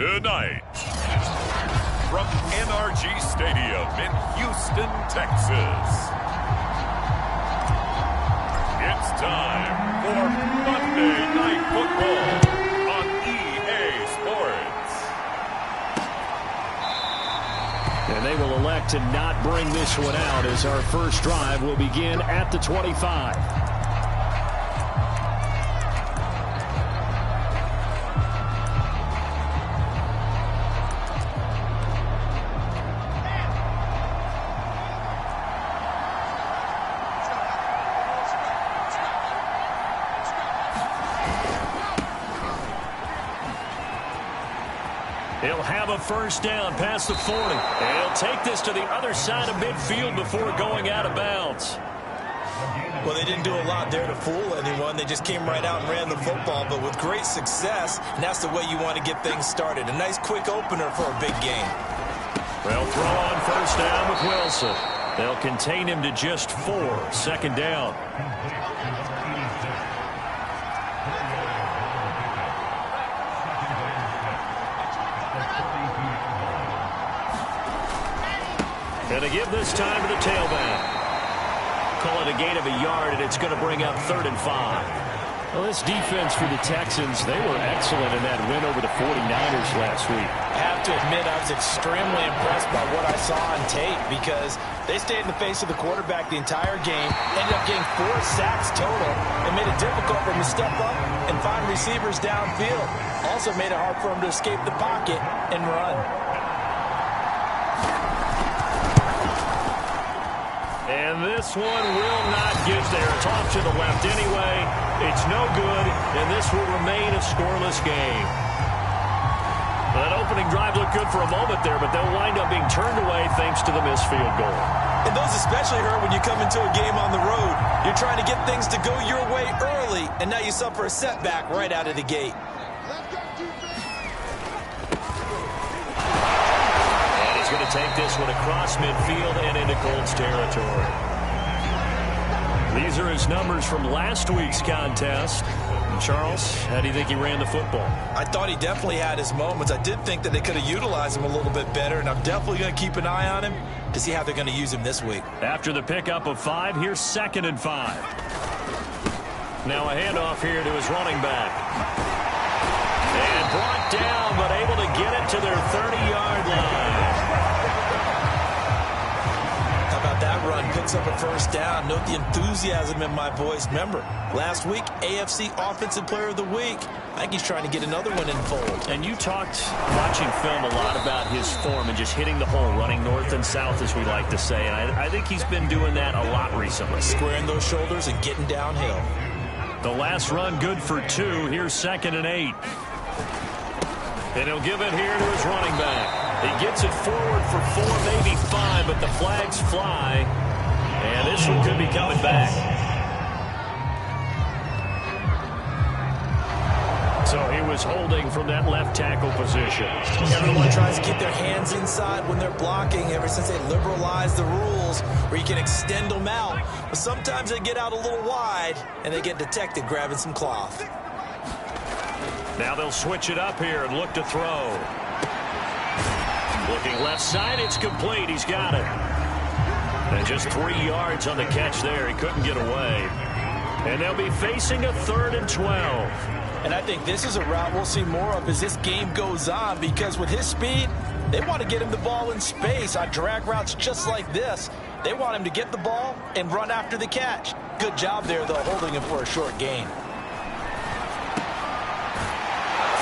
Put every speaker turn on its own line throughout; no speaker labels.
Tonight, from NRG Stadium in Houston, Texas, it's time for Monday Night Football on EA Sports.
And they will elect to not bring this one out as our first drive will begin at the 25. He'll have a first down past the 40. And he'll take this to the other side of midfield before going out of bounds.
Well, they didn't do a lot there to fool anyone. They just came right out and ran the football, but with great success, and that's the way you want to get things started. A nice quick opener for a big game.
They'll throw on first down with Wilson. They'll contain him to just 4. Second down. And to give this time to the tailback. Call it a gain of a yard, and it's going to bring up 3rd and 5. Well, this defense for the Texans, they were excellent in that win over the 49ers last week.
I have to admit, I was extremely impressed by what I saw on tape because they stayed in the face of the quarterback the entire game, ended up getting 4 sacks total, and made it difficult for him to step up and find receivers downfield. Also made it hard for him to escape the pocket and run.
And this one will not get there. It's off to the left anyway. It's no good, and this will remain a scoreless game. That opening drive looked good for a moment there, but they'll wind up being turned away thanks to the missed field goal.
And those especially hurt when you come into a game on the road. You're trying to get things to go your way early, and now you suffer a setback right out of the gate.
Going to take this one across midfield and into Colts territory. These are his numbers from last week's contest. And Charles, how do you think he ran the football?
I thought he definitely had his moments. I did think that they could have utilized him a little bit better, and I'm definitely going to keep an eye on him to see how they're going to use him this week.
After the pickup of 5, here's 2nd and 5. Now a handoff here to his running back. And brought down, but able to get it to their 30-yard line.
That run picks up a first down. Note the enthusiasm in my voice. Remember, last week, AFC Offensive Player of the Week. I think he's trying to get another one in fold.
And you talked, watching film, a lot about his form and just hitting the hole, running north and south, as we like to say. And I think he's been doing that a lot recently.
Squaring those shoulders and getting downhill.
The last run good for 2. Here's 2nd and 8. And he'll give it here to his running back. He gets it forward for 4, maybe 5, but the flags fly. And this one could be coming back. So he was holding from that left tackle position.
Everyone tries to keep their hands inside when they're blocking ever since they liberalized the rules where you can extend them out. But sometimes they get out a little wide and they get detected grabbing some cloth.
Now they'll switch it up here and look to throw. Looking left side, it's complete. He's got it. And just 3 yards on the catch there. He couldn't get away. And they'll be facing a 3rd and 12.
And I think this is a route we'll see more of as this game goes on, because with his speed, they want to get him the ball in space on drag routes just like this. They want him to get the ball and run after the catch. Good job there, though, holding him for a short gain.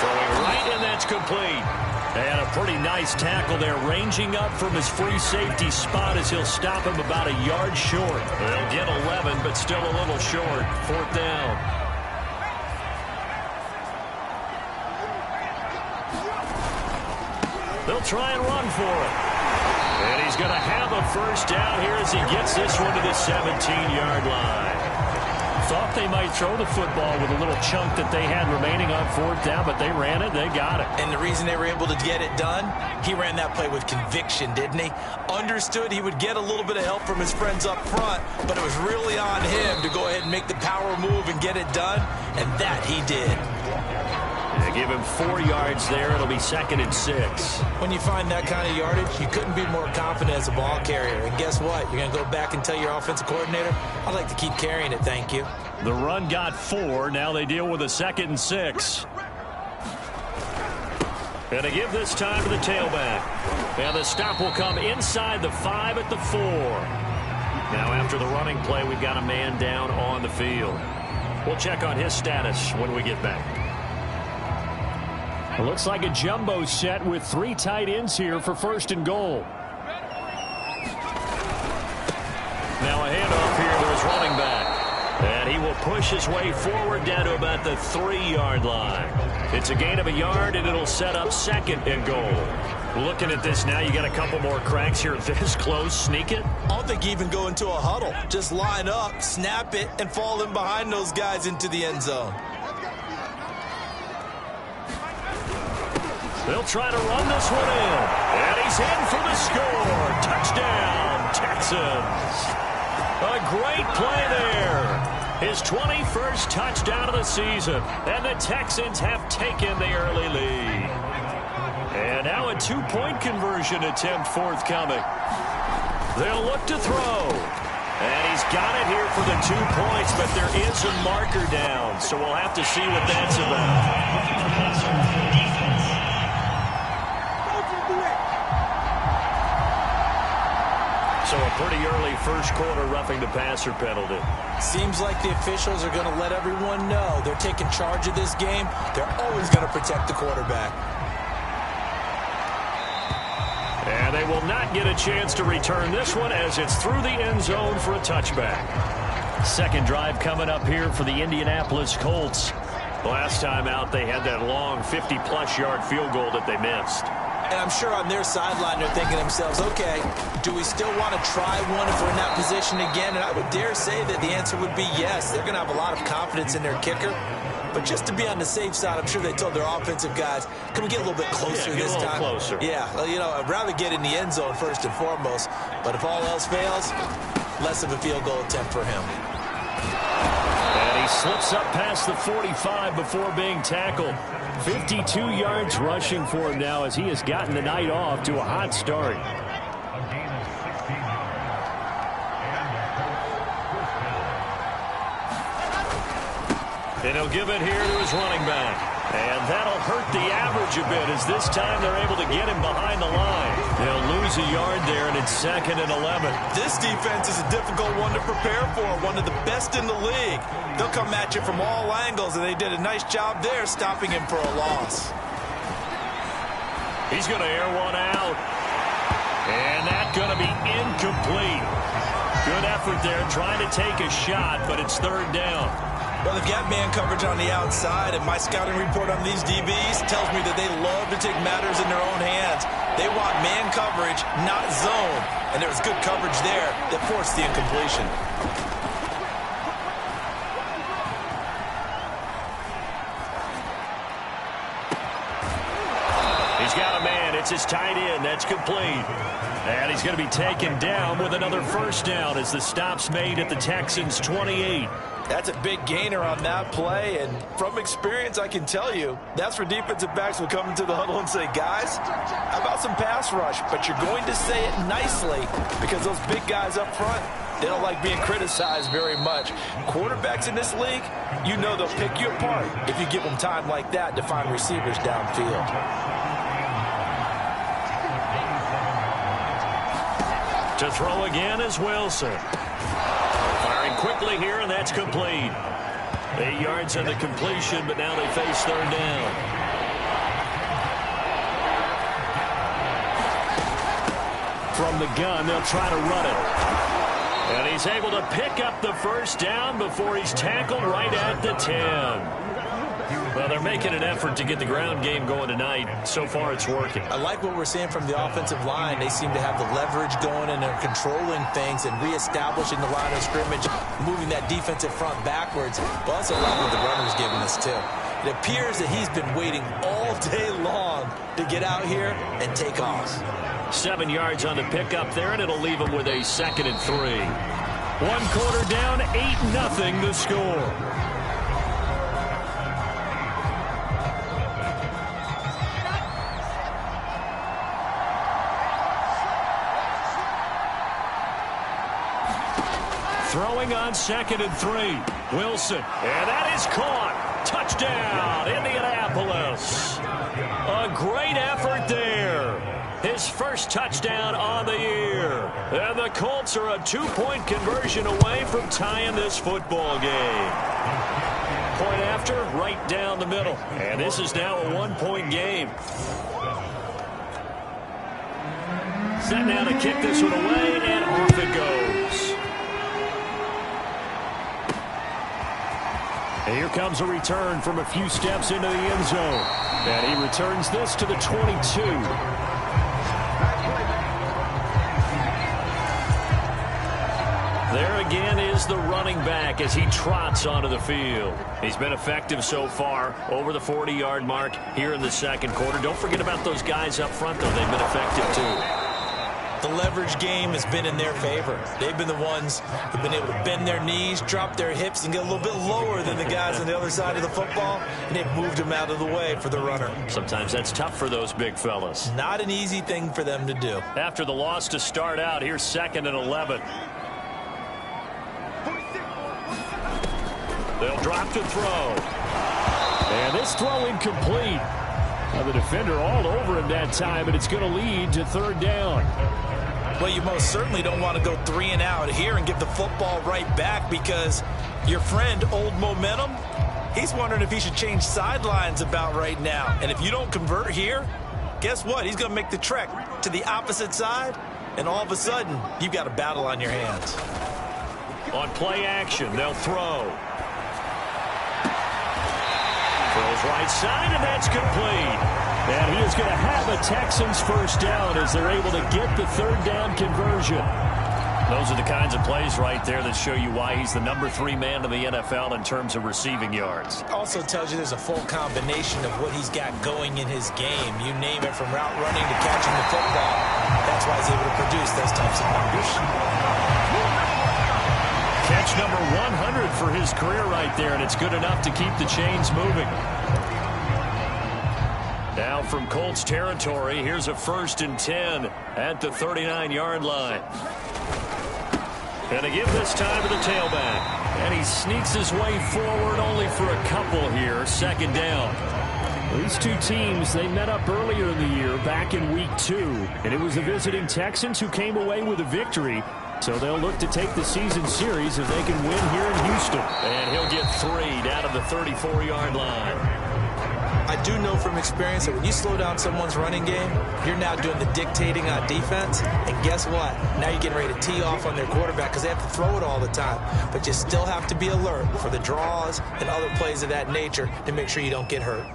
Throwing right, and that's complete. And a pretty nice tackle there, ranging up from his free safety spot as he'll stop him about a yard short. They'll get 11, but still a little short. 4th down. They'll try and run for it. And he's going to have a first down here as he gets this one to the 17-yard line. Thought they might throw the football with a little chunk that they had remaining on 4th down, but they ran it, they got it.
And the reason they were able to get it done, he ran that play with conviction, didn't he? Understood he would get a little bit of help from his friends up front, but it was really on him to go ahead and make the power move and get it done, and that he did.
give him 4 yards there. It'll be 2nd and 6.
When you find that kind of yardage, you couldn't be more confident as a ball carrier. And guess what? You're going to go back and tell your offensive coordinator, I'd like to keep carrying it, thank you.
The run got 4. Now they deal with a 2nd and 6. And to give this time to the tailback. And the stop will come inside the 5 at the 4. Now after the running play, we've got a man down on the field. We'll check on his status when we get back. It looks like a jumbo set with 3 tight ends here for 1st and goal. Now a handoff here to his running back. And he will push his way forward down to about the 3-yard line. It's a gain of a yard, and it'll set up 2nd and goal. Looking at this now, you got a couple more cracks here this close. Sneak it?
I don't think you even go into a huddle. Just line up, snap it, and fall in behind those guys into the end zone.
They'll try to run this one in. And he's in for the score. Touchdown, Texans. A great play there. His 21st touchdown of the season. And the Texans have taken the early lead. And now a 2-point conversion attempt forthcoming. They'll look to throw. And he's got it here for the 2 points, but there is a marker down. So we'll have to see what that's about. So a pretty early first quarter roughing the passer penalty.
Seems like the officials are going to let everyone know they're taking charge of this game. They're always going to protect the quarterback.
And they will not get a chance to return this one as it's through the end zone for a touchback. 2nd drive coming up here for the Indianapolis Colts. Last time out, they had that long 50-plus yard field goal that they missed.
And I'm sure on their sideline they're thinking to themselves, okay, do we still want to try one if we're in that position again? And I would dare say that the answer would be yes. They're going to have a lot of confidence in their kicker. But just to be on the safe side, I'm sure they told their offensive guys, can we get a little bit closer this time?
Closer.
Yeah, well, you know, I'd rather get in the end zone first and foremost. But if all else fails, less of a field goal attempt for him.
And he slips up past the 45 before being tackled. 52 yards rushing for him now as he has gotten the night off to a hot start. And he'll give it here to his running back. And that'll hurt the average a bit as this time they're able to get him behind the line. They'll lose a yard there, and it's 2nd and 11.
This defense is a difficult one to prepare for, one of the best in the league. They'll come at you from all angles, and they did a nice job there stopping him for a loss.
He's going to air one out. And that's going to be incomplete. Good effort there trying to take a shot, but it's 3rd down.
Well, they've got man coverage on the outside, and my scouting report on these DBs tells me that they love to take matters in their own hands. They want man coverage, not zone. And there was good coverage there that forced the incompletion.
He's got a man. It's his tight end. That's complete. And he's going to be taken down with another 1st down as the stop's made at the Texans' 28.
That's a big gainer on that play, and from experience, I can tell you, that's where defensive backs will come into the huddle and say, guys, how about some pass rush? But you're going to say it nicely because those big guys up front, they don't like being criticized very much. Quarterbacks in this league, you know they'll pick you apart if you give them time like that to find receivers downfield.
To throw again is Wilson. Firing quickly here, and that's complete. 8 yards on the completion, but now they face 3rd down. From the gun, they'll try to run it. And he's able to pick up the 1st down before he's tackled right at the 10. Well, they're making an effort to get the ground game going tonight. So far, it's working.
I like what we're seeing from the offensive line. They seem to have the leverage going, and they're controlling things and reestablishing the line of scrimmage, moving that defensive front backwards. But also like what the runner's giving us, too. It appears that he's been waiting all day long to get out here and take off.
7 yards on the pickup there, and it'll leave him with a 2nd and 3. 1 quarter down, 8-0 the score. Throwing on 2nd and 3. Wilson. And that is caught. Touchdown, Indianapolis. A great effort there. His first touchdown on the year. And the Colts are a 2-point conversion away from tying this football game. Point after, right down the middle. And this is now a 1-point game. Set now to kick this one away, and off it goes. And here comes a return from a few steps into the end zone. And he returns this to the 22. There again is the running back as he trots onto the field. He's been effective so far over the 40-yard mark here in the second quarter. Don't forget about those guys up front, though. They've been effective, too.
The leverage game has been in their favor. They've been the ones who've been able to bend their knees, drop their hips, and get a little bit lower than the guys on the other side of the football, and they've moved them out of the way for the runner.
Sometimes that's tough for those big fellas.
Not an easy thing for them to do.
After the loss to start out, here's 2nd and 11. They'll drop to throw. And this throw incomplete. Now the defender all over him that time, and it's going to lead to 3rd down.
Well, you most certainly don't want to go 3 and out here and give the football right back, because your friend, Old Momentum, he's wondering if he should change sidelines about right now. And if you don't convert here, guess what? He's going to make the trek to the opposite side, and all of a sudden, you've got a battle on your hands.
On play action, they'll throw. Throws right side, and that's complete. And he is going to have the Texans first down as they're able to get the 3rd down conversion. Those are the kinds of plays right there that show you why he's the number 3 man in the NFL in terms of receiving yards.
Also tells you there's a full combination of what he's got going in his game. You name it, from route running to catching the football. That's why he's able to produce those types of numbers.
Catch number 100 for his career right there, and it's good enough to keep the chains moving. Now from Colts territory, here's a 1st and 10 at the 39-yard line. And a give this time to the tailback. And he sneaks his way forward only for a couple here. 2nd down. These two teams, they met up earlier in the year back in week 2. And it was the visiting Texans who came away with a victory. So they'll look to take the season series if they can win here in Houston. And he'll get 3 down to the 34-yard line.
I do know from experience that when you slow down someone's running game, you're now doing the dictating on defense. And guess what? Now you're getting ready to tee off on their quarterback because they have to throw it all the time. But you still have to be alert for the draws and other plays of that nature to make sure you don't get hurt.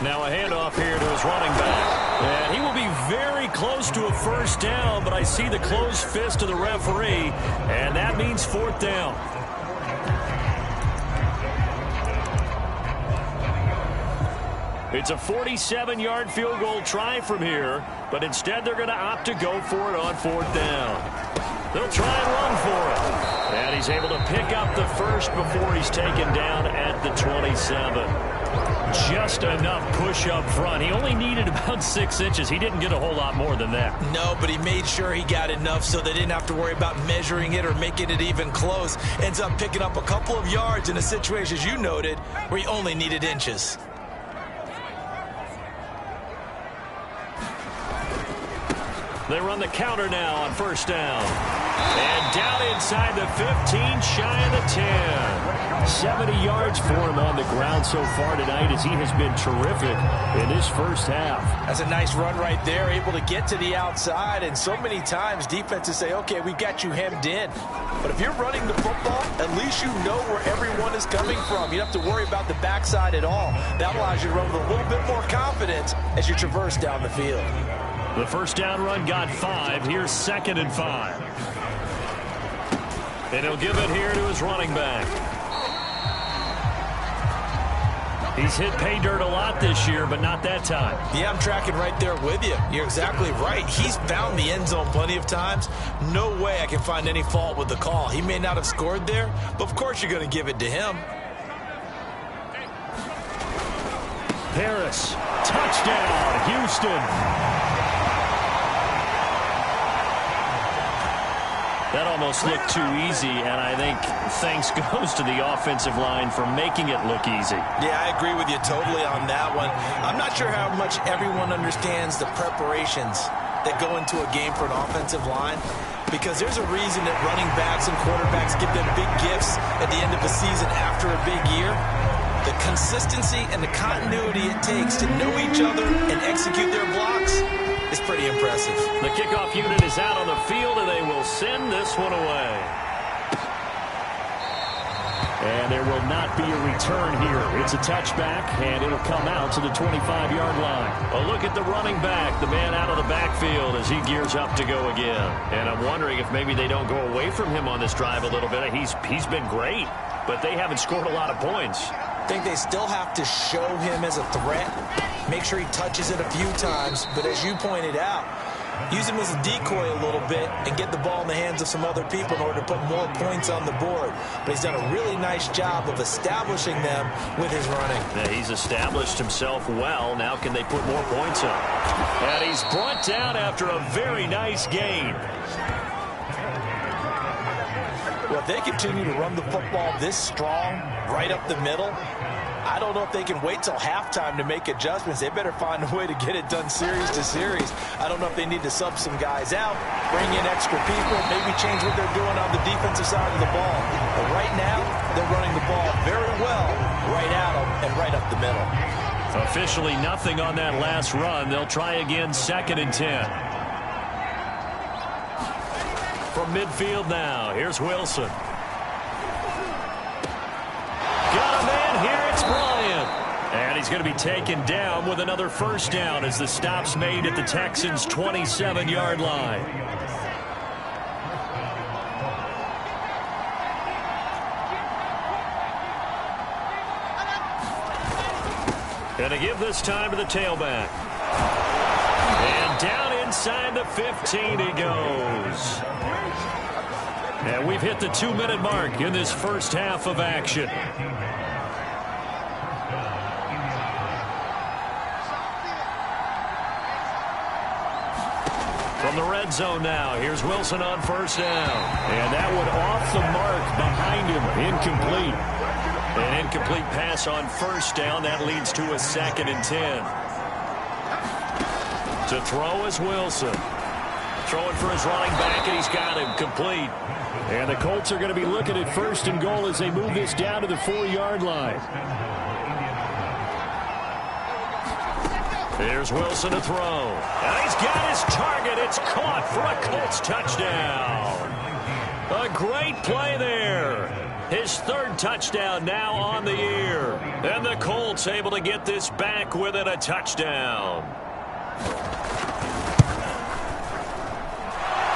Now a handoff here to his running back. And he will be very close to a first down, but I see the closed fist of the referee, and that means 4th down. It's a 47-yard field goal try from here, but instead they're going to opt to go for it on 4th down. They'll try and run for it. And he's able to pick up the first before he's taken down at the 27. Just enough push up front. He only needed about 6 inches. He didn't get a whole lot more than that.
No, but he made sure he got enough so they didn't have to worry about measuring it or making it even close. Ends up picking up a couple of yards in a situation, as you noted, where he only needed inches.
They run the counter now on 1st down. And down inside the 15, shy of the 10. 70 yards for him on the ground so far tonight as he has been terrific in this first half.
That's a nice run right there, able to get to the outside. And so many times defenses say, okay, we've got you hemmed in. But if you're running the football, at least you know where everyone is coming from. You don't have to worry about the backside at all. That allows you to run with a little bit more confidence as you traverse down the field.
The first down run got 5. Here's 2nd and 5. And he'll give it here to his running back. He's hit pay dirt a lot this year, but not that time.
Yeah, I'm tracking right there with you. You're exactly right. He's found the end zone plenty of times. No way I can find any fault with the call. He may not have scored there, but of course you're going to give it to him.
Harris, touchdown, Houston. That almost looked too easy, and I think thanks goes to the offensive line for making it look easy.
Yeah, I agree with you totally on that one. I'm not sure how much everyone understands the preparations that go into a game for an offensive line, because there's a reason that running backs and quarterbacks give them big gifts at the end of the season after a big year. The consistency and the continuity it takes to know each other and execute their blocks is pretty impressive.
The kickoff unit is out on the field, and they will send this one away. And there will not be a return here. It's a touchback, and it'll come out to the 25-yard line. A look at the running back, the man out of the backfield as he gears up to go again. And I'm wondering if maybe they don't go away from him on this drive a little bit. He's been great, but they haven't scored a lot of points.
I think they still have to show him as a threat, make sure he touches it a few times, but as you pointed out, use him as a decoy a little bit and get the ball in the hands of some other people in order to put more points on the board. But he's done a really nice job of establishing them with his running.
Yeah, he's established himself well. Now can they put more points up? And he's brought down after a very nice gain.
Well, if they continue to run the football this strong, right up the middle, I don't know if they can wait till halftime to make adjustments. They better find a way to get it done series to series. I don't know if they need to sub some guys out, bring in extra people, maybe change what they're doing on the defensive side of the ball. But right now, they're running the ball very well right at them and right up the middle.
Officially nothing on that last run. They'll try again, 2nd and 10. From midfield now, here's Wilson. Got a man here, it's Bryant. And he's going to be taken down with another first down as the stop's made at the Texans' 27-yard line. Going to give this time to the tailback. And down inside the 15 he goes. And we've hit the 2-minute mark in this first half of action. From the red zone now, here's Wilson on first down. And that one off the mark behind him, incomplete. An incomplete pass on first down, that leads to a 2nd and 10. To throw is Wilson. Throwing for his running back, and he's got him complete. And the Colts are going to be looking at 1st and goal as they move this down to the 4-yard line. Here's Wilson to throw. And he's got his target. It's caught for a Colts touchdown. A great play there. His 3rd touchdown now on the year. And the Colts able to get this back within a touchdown.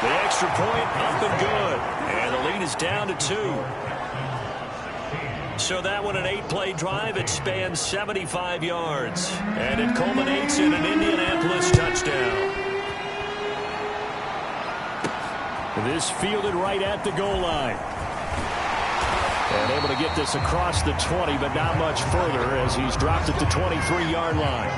The extra point up and good. And the lead is down to 2. So that one, an 8-play drive. It spans 75 yards. And it culminates in an Indianapolis touchdown. This fielded right at the goal line. And able to get this across the 20, but not much further as he's dropped at the 23-yard line.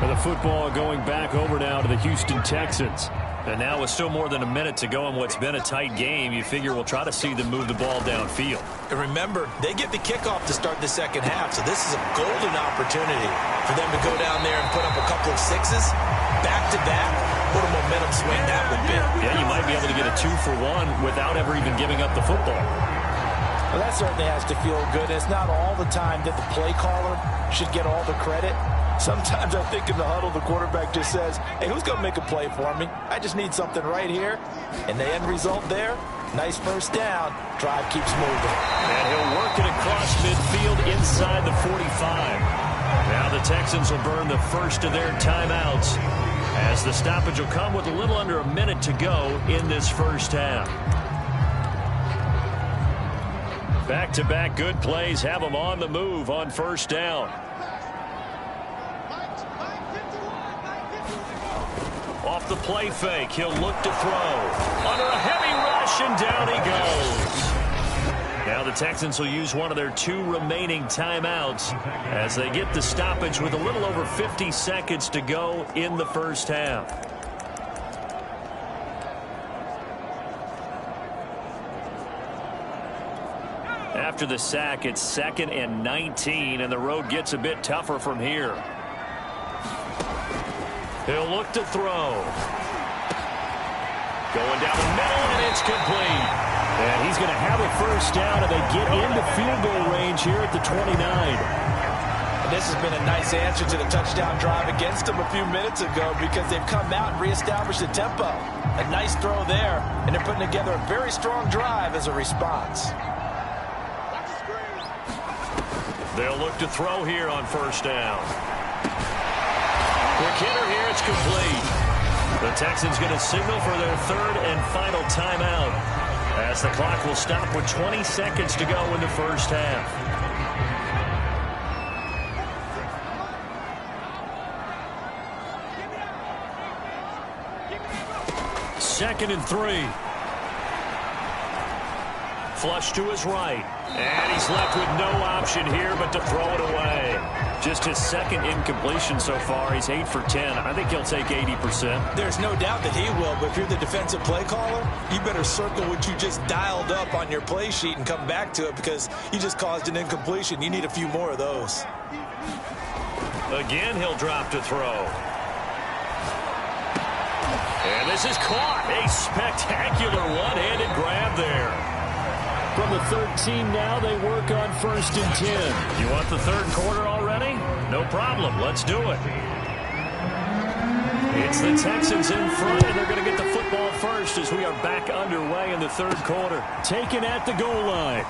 And the football going back over now to the Houston Texans. And now with still more than a minute to go in what's been a tight game, you figure we'll try to see them move the ball downfield.
And remember, they get the kickoff to start the second half, so this is a golden opportunity for them to go down there and put up a couple of sixes back-to-back. What a momentum swing that would be.
Yeah, you might be able to get a 2-for-1 without ever even giving up the football.
Well, that certainly has to feel good. It's not all the time that the play caller should get all the credit. Sometimes I think in the huddle, the quarterback just says, hey, who's going to make a play for me? I just need something right here. And the end result there, nice first down. Drive keeps moving.
And he'll work it across midfield inside the 45. Now the Texans will burn the first of their timeouts as the stoppage will come with a little under a minute to go in this first half. Back-to-back good plays have them on the move on first down. Off the play fake, he'll look to throw. Under a heavy rush, and down he goes. Now the Texans will use one of their 2 remaining timeouts as they get the stoppage with a little over 50 seconds to go in the first half. After the sack, it's 2nd and 19, and the road gets a bit tougher from here. He'll look to throw. Going down the middle, and it's complete. And he's going to have a first down, and they get into field goal range here at the 29.
And this has been a nice answer to the touchdown drive against them a few minutes ago because they've come out and reestablished the tempo. A nice throw there, and they're putting together a very strong drive as a response.
They'll look to throw here on first down. Quick hitter here, it's complete. The Texans going to signal for their 3rd and final timeout as the clock will stop with 20 seconds to go in the first half. Second and 3. Flush to his right. And he's left with no option here but to throw it away. Just his 2nd incompletion so far. He's 8 for 10. I think he'll take 80%.
There's no doubt that he will, but if you're the defensive play caller, you better circle what you just dialed up on your play sheet and come back to it because you just caused an incompletion. You need a few more of those.
Again, he'll drop to throw. And this is caught. A spectacular one-handed grab there. From the 13 now, they work on 1st and 10. You want the 3rd quarter already? No problem. Let's do it. It's the Texans in front, and they're going to get the football first as we are back underway in the 3rd quarter. Taken at the goal line.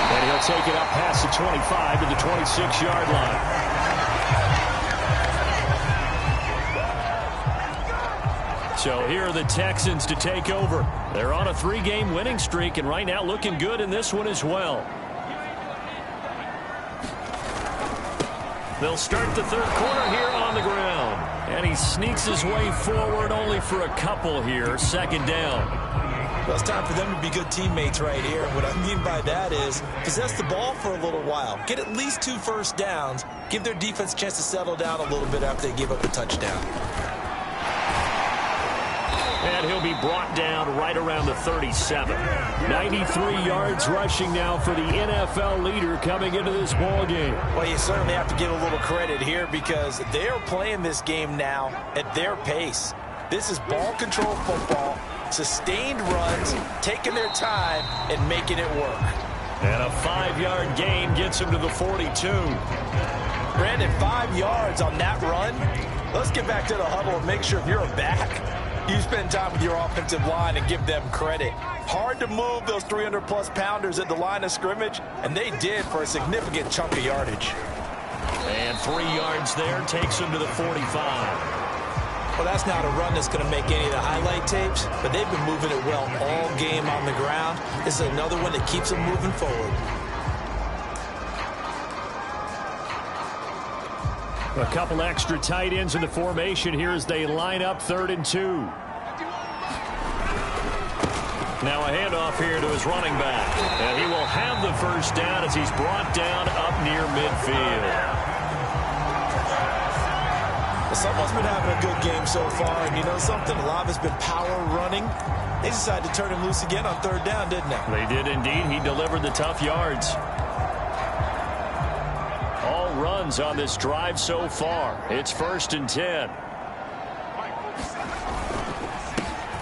And he'll take it up past the 25 to the 26-yard line. So here are the Texans to take over. They're on a 3-game winning streak, and right now looking good in this one as well. They'll start the 3rd quarter here on the ground. And he sneaks his way forward only for a couple here. 2nd down.
Well, it's time for them to be good teammates right here. What I mean by that is possess the ball for a little while. Get at least 2 first downs. Give their defense a chance to settle down a little bit after they give up a touchdown.
And he'll be brought down right around the 37. 93 yards rushing now for the NFL leader coming into this ball game.
Well, you certainly have to give a little credit here because they're playing this game now at their pace. This is ball control football, sustained runs, taking their time, and making it work.
And a 5-yard gain gets him to the 42.
Brandon, 5 yards on that run. Let's get back to the huddle and make sure if you're a back, you spend time with your offensive line and give them credit. Hard to move those 300-plus pounders at the line of scrimmage, and they did for a significant chunk of yardage.
And 3 yards there takes him to the 45.
Well, that's not a run that's going to make any of the highlight tapes, but they've been moving it well all game on the ground. This is another one that keeps them moving forward.
A couple extra tight ends in the formation here as they line up 3rd and 2. Now a handoff here to his running back. And he will have the first down as he's brought down up near midfield.
Someone's been having a good game so far, and you know something? A lot of it's been power running. They decided to turn him loose again on 3rd down, didn't they?
They did indeed. He delivered the tough yards. All runs on this drive so far. It's 1st and 10.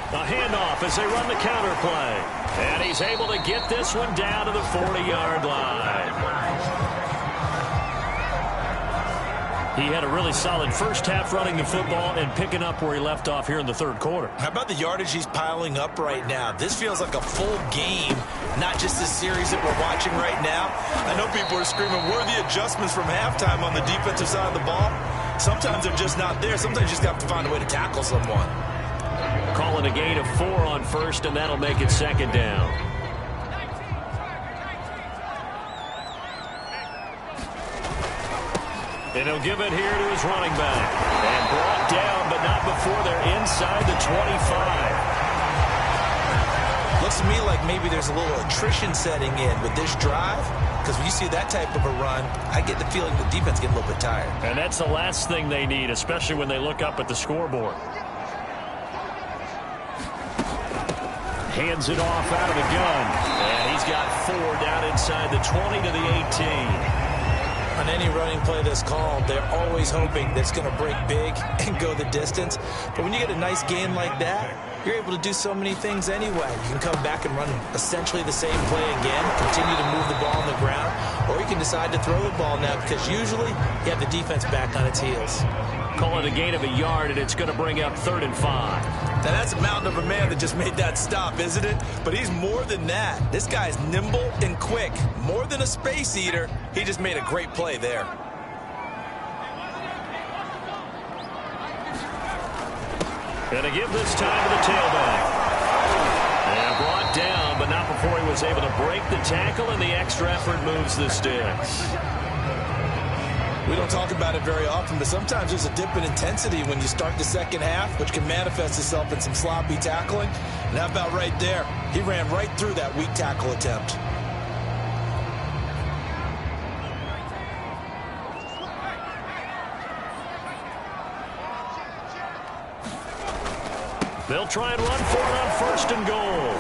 A handoff as they run the counter play. And he's able to get this one down to the 40-yard line. He had a really solid first half running the football and picking up where he left off here in the 3rd quarter.
How about the yardage he's piling up right now? This feels like a full game, not just this series that we're watching right now. I know people are screaming, where are the adjustments from halftime on the defensive side of the ball? Sometimes they're just not there. Sometimes you just have to find a way to tackle someone.
Calling a gain of 4 on 1st, and that'll make it 2nd down. And he'll give it here to his running back. And brought down, but not before they're inside the 25.
Looks to me like maybe there's a little attrition setting in with this drive. Because when you see that type of a run, I get the feeling the defense getting a little bit tired.
And that's the last thing they need, especially when they look up at the scoreboard. Hands it off out of the gun. And he's got 4 down inside the 20 to the 18.
On any running play that's called, they're always hoping that it's going to break big and go the distance. But when you get a nice game like that, you're able to do so many things anyway. You can come back and run essentially the same play again, continue to move the ball on the ground, or you can decide to throw the ball now because usually you have the defense back on its heels.
Call it a gain of a yard, and it's going to bring up 3rd and 5.
Now, that's a mountain of a man that just made that stop, isn't it? But he's more than that. This guy's nimble and quick. More than a space eater. He just made a great play there.
Going to give this time to the tailback. And brought down, but not before he was able to break the tackle, and the extra effort moves the sticks.
We don't talk about it very often, but sometimes there's a dip in intensity when you start the second half, which can manifest itself in some sloppy tackling. And how about right there? He ran right through that weak tackle attempt.
They'll try and run for it on 1st and goal.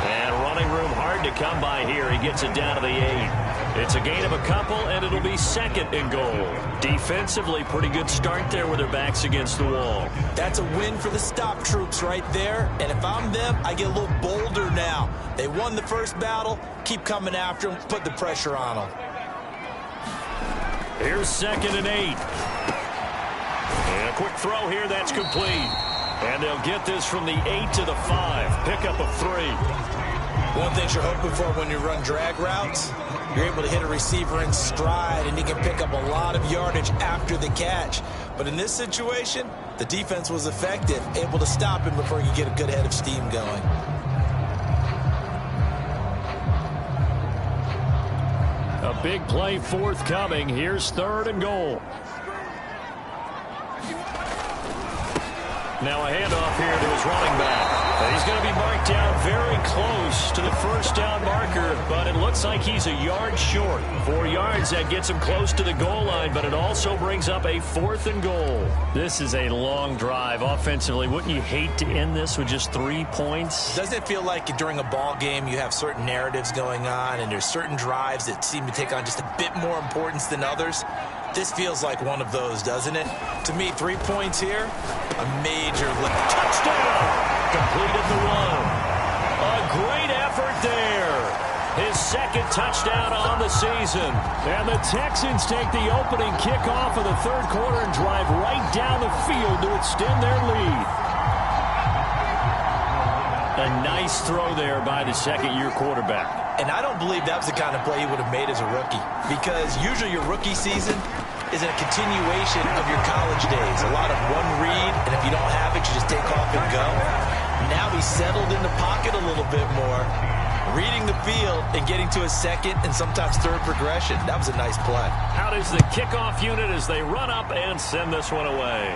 And running room hard to come by here. He gets it down to the 8. It's a gain of a couple, and it'll be 2nd and goal. Defensively, pretty good start there with their backs against the wall.
That's a win for the stop troops right there. And if I'm them, I get a little bolder now. They won the first battle. Keep coming after them. Put the pressure on them.
Here's 2nd and 8. And a quick throw here. That's complete. And they'll get this from the 8 to the 5. Pickup of 3.
One thing you're hoping for when you run drag routes, you're able to hit a receiver in stride, and he can pick up a lot of yardage after the catch. But in this situation, the defense was effective, able to stop him before he could get a good head of steam going.
A big play forthcoming. Here's 3rd and goal. Now a handoff here to his running back. And he's going to be marked down very close to the 1st down marker, but it looks like he's a yard short. 4 yards, that gets him close to the goal line, but it also brings up a 4th and goal. This is a long drive offensively. Wouldn't you hate to end this with just 3 points?
Doesn't it feel like during a ball game you have certain narratives going on, and there's certain drives that seem to take on just a bit more importance than others? This feels like one of those, doesn't it? To me, 3 points here, a major lift.
Touchdown! Completed the run. A great effort there. His 2nd touchdown on the season. And the Texans take the opening kickoff of the 3rd quarter and drive right down the field to extend their lead. A nice throw there by the 2nd-year quarterback.
And I don't believe that was the kind of play he would have made as a rookie, because usually your rookie season is a continuation of your college days. A lot of one read, and if you don't have it, you just take off and go. Now he's settled in the pocket a little bit more, reading the field and getting to his 2nd and sometimes 3rd progression. That was a nice play.
Out is the kickoff unit as they run up and send this one away.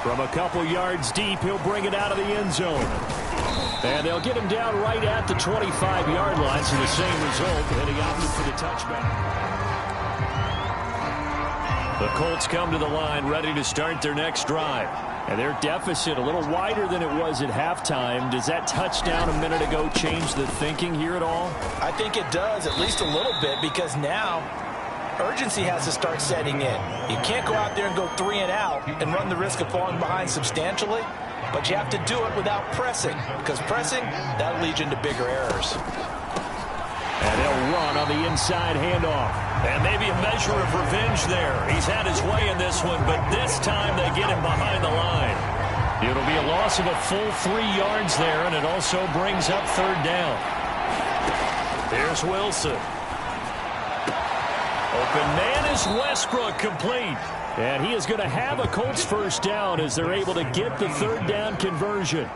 From a couple yards deep, he'll bring it out of the end zone. And they'll get him down right at the 25-yard line, so the same result, and he opted for the touchback. The Colts come to the line ready to start their next drive. And their deficit a little wider than it was at halftime. Does that touchdown a minute ago change the thinking here at all?
I think it does, at least a little bit, because now urgency has to start setting in. You can't go out there and go 3 and out and run the risk of falling behind substantially, but you have to do it without pressing, because pressing, that'll lead you into bigger errors.
And he'll run on the inside handoff. And maybe a measure of revenge there. He's had his way in this one, but this time they get him behind the line. It'll be a loss of a full 3 yards there, and it also brings up 3rd down. Here's Wilson. Open man is Westbrook, complete. And he is going to have a Colts 1st down as they're able to get the 3rd down conversion.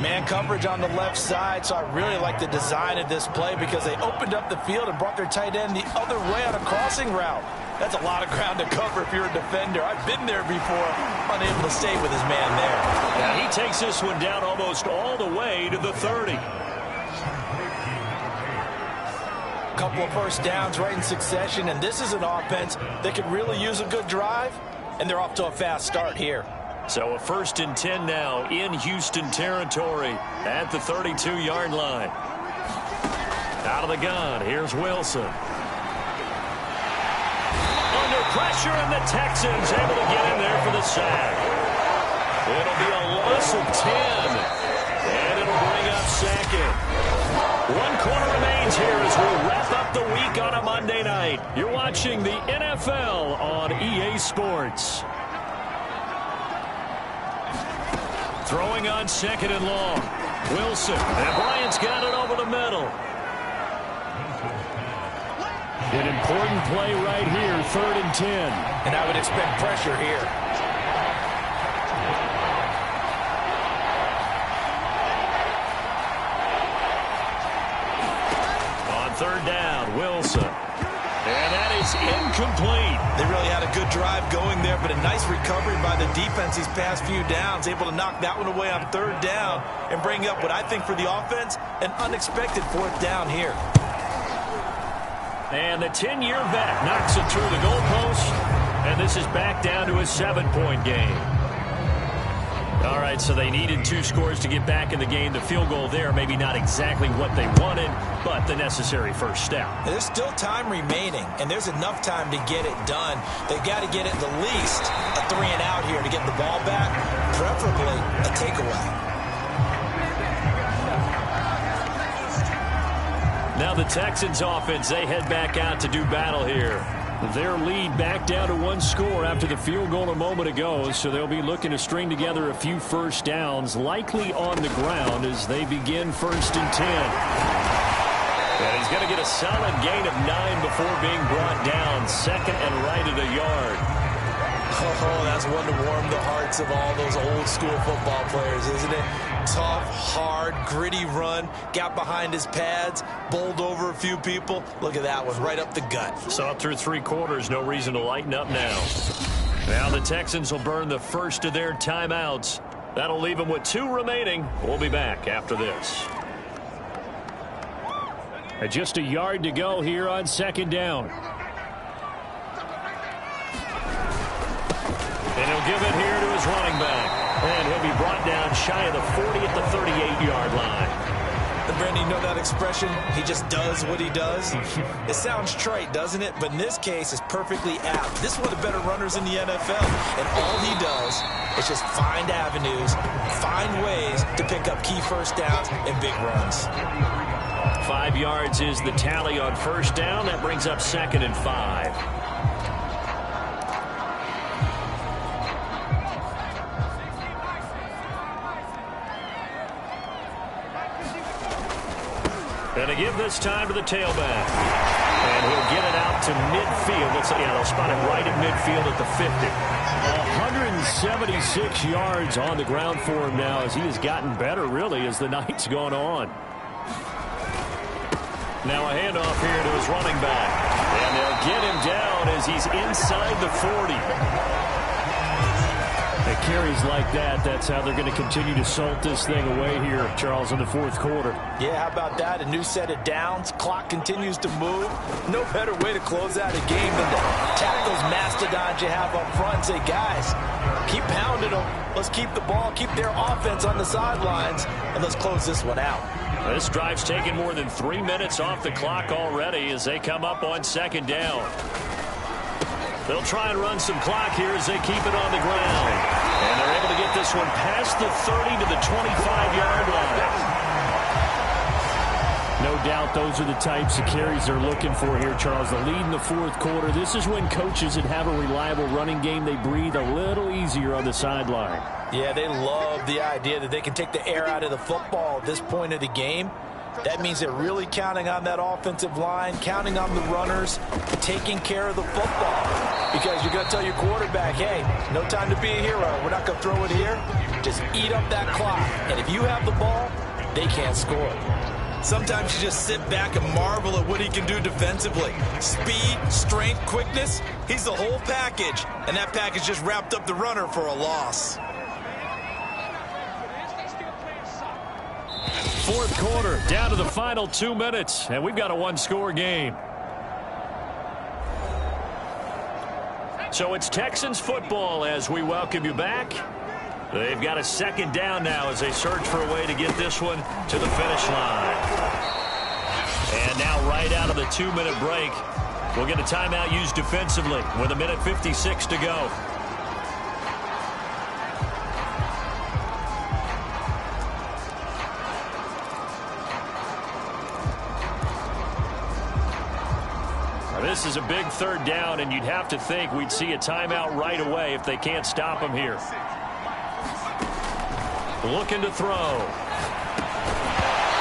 Man coverage on the left side, so I really like the design of this play because they opened up the field and brought their tight end the other way on a crossing route. That's a lot of ground to cover if you're a defender. I've been there before, unable to stay with his man there.
Yeah, he takes this one down almost all the way to the 30.
Couple of 1st downs right in succession, and this is an offense that could really use a good drive, and they're off to a fast start here.
So a 1st and 10 now in Houston territory at the 32-yard line. Out of the gun, here's Wilson. Under pressure, and the Texans able to get in there for the sack. It'll be a loss of 10, and it'll bring up 2nd. 1 quarter remains here as we wrap up the week on a Monday night. You're watching the NFL on EA Sports. Throwing on 2nd and long. Wilson, and Bryant's got it over the middle. An important play right here, 3rd and 10.
And I would expect pressure here.
On 3rd down, Wilson. And that is incomplete.
They really had a good drive going there, but a nice recovery by the defense these past few downs, able to knock that one away on 3rd down and bring up what I think for the offense, an unexpected 4th down here.
And the 10-year vet knocks it through the goalpost, and this is back down to a 7-point game. All right, so they needed 2 scores to get back in the game. The field goal there, maybe not exactly what they wanted, but the necessary first step.
There's still time remaining, and there's enough time to get it done. They've got to get it the least a 3 and out here to get the ball back, preferably a takeaway.
Now the Texans offense, they head back out to do battle here. Their lead back down to 1 score after the field goal a moment ago, so they'll be looking to string together a few first downs, likely on the ground as they begin 1st and 10. And he's going to get a solid gain of 9 before being brought down, 2nd and right at a yard.
Oh, that's one to warm the hearts of all those old school football players, isn't it? Tough, hard, gritty run, got behind his pads, bowled over a few people. Look at that one, right up the gut.
Saw it through 3 quarters, no reason to lighten up now. Now the Texans will burn the first of their timeouts. That'll leave them with 2 remaining. We'll be back after this. Just a yard to go here on 2nd down. And he'll give it here to his running back. And he'll be brought down shy of the 40 at the 38-yard line.
And Brandon, you know that expression? He just does what he does. It sounds trite, doesn't it? But in this case, it's perfectly apt. This is one of the better runners in the NFL. And all he does is just find avenues, find ways to pick up key first downs and big runs.
5 yards is the tally on 1st down. That brings up 2nd and 5. And to give this time to the tailback. And he'll get it out to midfield. They'll spot it right at midfield at the 50. 176 yards on the ground for him now as he has gotten better, really, as the night's gone on. Now a handoff here to his running back. And they'll get him down as he's inside the 40. At carries like that, that's how they're going to continue to salt this thing away here, Charles, in the 4th quarter.
Yeah, how about that? A new set of downs. Clock continues to move. No better way to close out a game than to tap those mastodons you have up front and say, guys, keep pounding them. Let's keep the ball, keep their offense on the sidelines, and let's close this one out.
This drive's taken more than 3 minutes off the clock already as they come up on 2nd down. They'll try and run some clock here as they keep it on the ground. And they're able to get this one past the 30 to the 25-yard line. No doubt those are the types of carries they're looking for here, Charles. The lead in the 4th quarter. This is when coaches that have a reliable running game, they breathe a little easier on the sideline.
Yeah, they love the idea that they can take the air out of the football at this point of the game. That means they're really counting on that offensive line, counting on the runners, taking care of the football. Because you're going to tell your quarterback, hey, no time to be a hero. We're not going to throw it here. Just eat up that clock. And if you have the ball, they can't score. Sometimes you just sit back and marvel at what he can do defensively. Speed, strength, quickness, he's the whole package. And that package just wrapped up the runner for a loss.
4th quarter, down to the final 2 minutes, and we've got a 1-score game. So it's Texans football as we welcome you back. They've got a second down now as they search for a way to get this one to the finish line. And now right out of the 2-minute break, we'll get a timeout used defensively with 1:56 to go. This is a big third down, and you'd have to think we'd see a timeout right away if they can't stop him here. Looking to throw.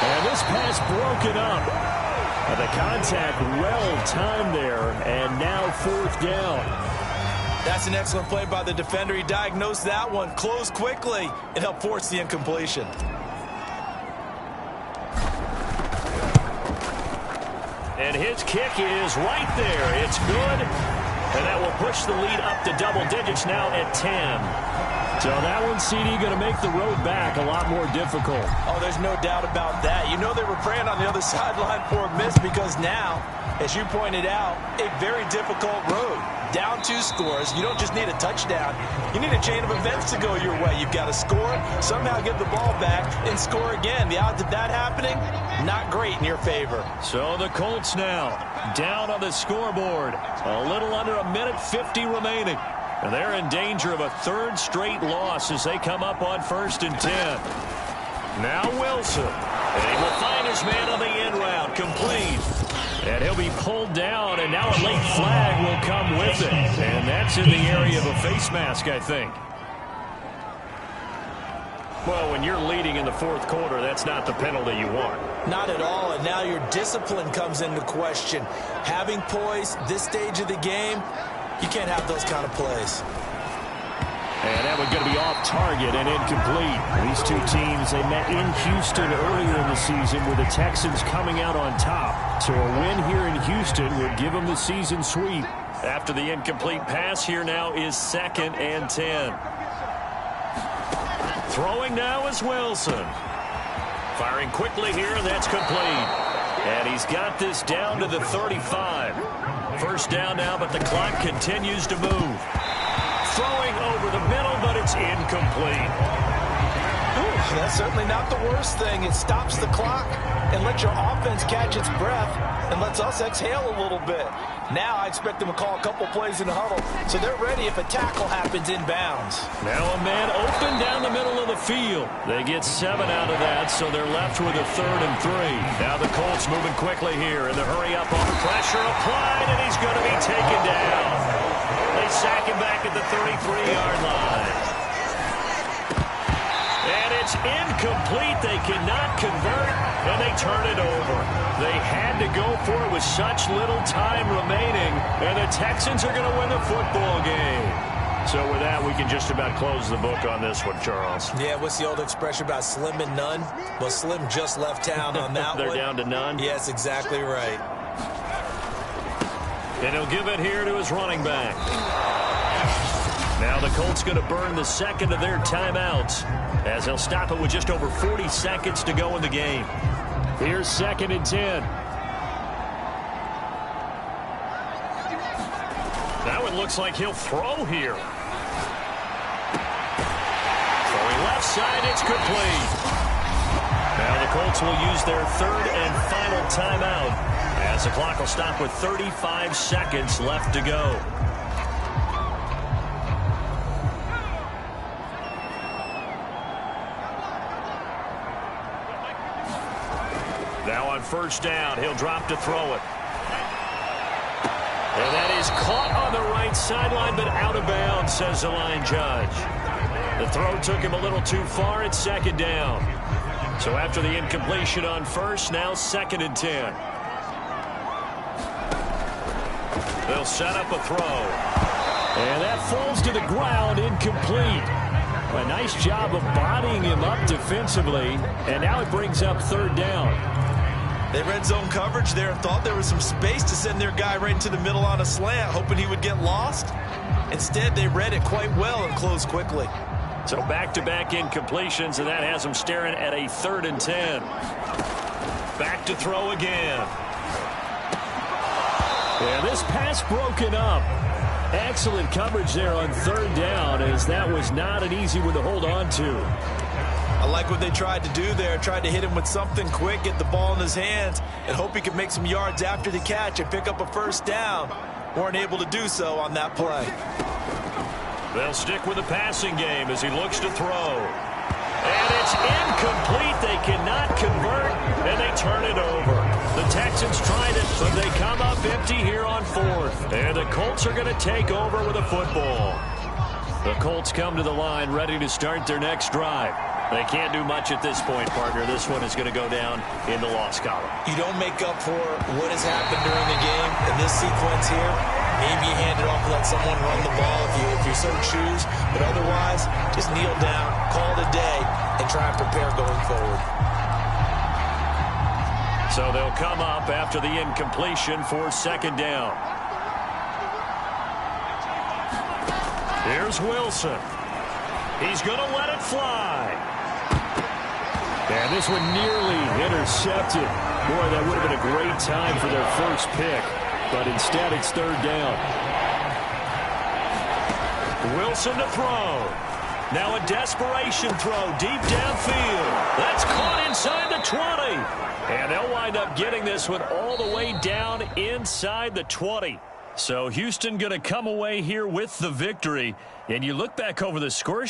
And this pass broken up. The contact well timed there, and now 4th down.
That's an excellent play by the defender. He diagnosed that one, closed quickly, and helped force the incompletion.
And his kick is right there. It's good. And that will push the lead up to double digits now at 10.
So that one, CD, going to make the road back a lot more difficult.
Oh, there's no doubt about that. You know they were praying on the other sideline for a miss because now, as you pointed out, a very difficult road. Down 2 scores. You don't just need a touchdown. You need a chain of events to go your way. You've got to score, somehow get the ball back, and score again. The odds of that happening, not great in your favor.
So the Colts now down on the scoreboard. A little under 1:50 remaining. And they're in danger of a 3rd straight loss as they come up on 1st and 10. Now Wilson. And he will find his man on the end route. Complete. And he'll be pulled down, and now a late flag will come with it. And that's in the area of a face mask, I think. Well, when you're leading in the 4th quarter, that's not the penalty you want.
Not at all, and now your discipline comes into question. Having poise this stage of the game, you can't have those kind of plays.
And that one's going to be off target and incomplete. These two teams, they met in Houston earlier in the season with the Texans coming out on top. So a win here in Houston would give them the season sweep.
After the incomplete pass, here now is 2nd and 10. Throwing now is Wilson. Firing quickly here, and that's complete. And he's got this down to the 35. 1st down now, but the clock continues to move. Throwing over the middle, but it's incomplete.
Ooh, that's certainly not the worst thing. It stops the clock and lets your offense catch its breath and lets us exhale a little bit. Now I expect them to call a couple plays in the huddle, so they're ready if a tackle happens inbounds.
Now a man open down the middle of the field. They get 7 out of that, so they're left with a 3rd and 3. Now the Colts moving quickly here in the hurry up on the pressure applied, and he's going to be taken down. They sack him back at the 33-yard line. And it's incomplete. They cannot convert, and they turn it over. They had to go for it with such little time remaining, and the Texans are going to win the football game. So with that, we can just about close the book on this one, Charles.
Yeah, what's the old expression about slim and none? Well, Slim just left town on that
They're
one.
down to none?
Yes, exactly right.
And he'll give it here to his running back. Now the Colts going to burn the 2nd of their timeouts as they'll stop it with just over 40 seconds to go in the game.
Here's 2nd and 10.
That one looks like he'll throw here. Throwing left side, it's complete. Now the Colts will use their 3rd and final timeout as the clock will stop with 35 seconds left to go. Now on 1st down, he'll drop to throw it. And that is caught on the right sideline, but out of bounds, says the line judge. The throw took him a little too far. It's 2nd down. So after the incompletion on 1st, now 2nd and 10. They'll set up a throw.
And that falls to the ground, incomplete. A nice job of bodying him up defensively, and now it brings up 3rd down.
They read zone coverage there and thought there was some space to send their guy right into the middle on a slant, hoping he would get lost. Instead, they read it quite well and closed quickly.
So back-to-back incompletions, and that has them staring at a 3rd and 10. Back to throw again.
And this pass broken up. Excellent coverage there on third down, as that was not an easy one to hold on to.
I like what they tried to do there. Tried to hit him with something quick, get the ball in his hands, and hope he could make some yards after the catch and pick up a first down. Weren't able to do so on that play.
They'll stick with the passing game as he looks to throw. And it's incomplete. They cannot convert, and they turn it over. The Texans tried it, but they come up empty here on fourth. And the Colts are going to take over with a football. The Colts come to the line ready to start their next drive. They can't do much at this point, partner. This one is going to go down in the loss column.
You don't make up for what has happened during the game in this sequence here. Maybe you hand it off and let someone run the ball if you so choose. But otherwise, just kneel down, call it a day, and try and prepare going forward.
So they'll come up after the incompletion for second down. Here's Wilson. He's going to let it fly.
And this one nearly intercepted. Boy, that would have been a great time for their first pick. But instead, it's third down.
Wilson to throw. Now a desperation throw deep downfield. That's caught inside the 20. And they'll wind up getting this one all the way down inside the 20. So Houston going to come away here with the victory. And you look back over the score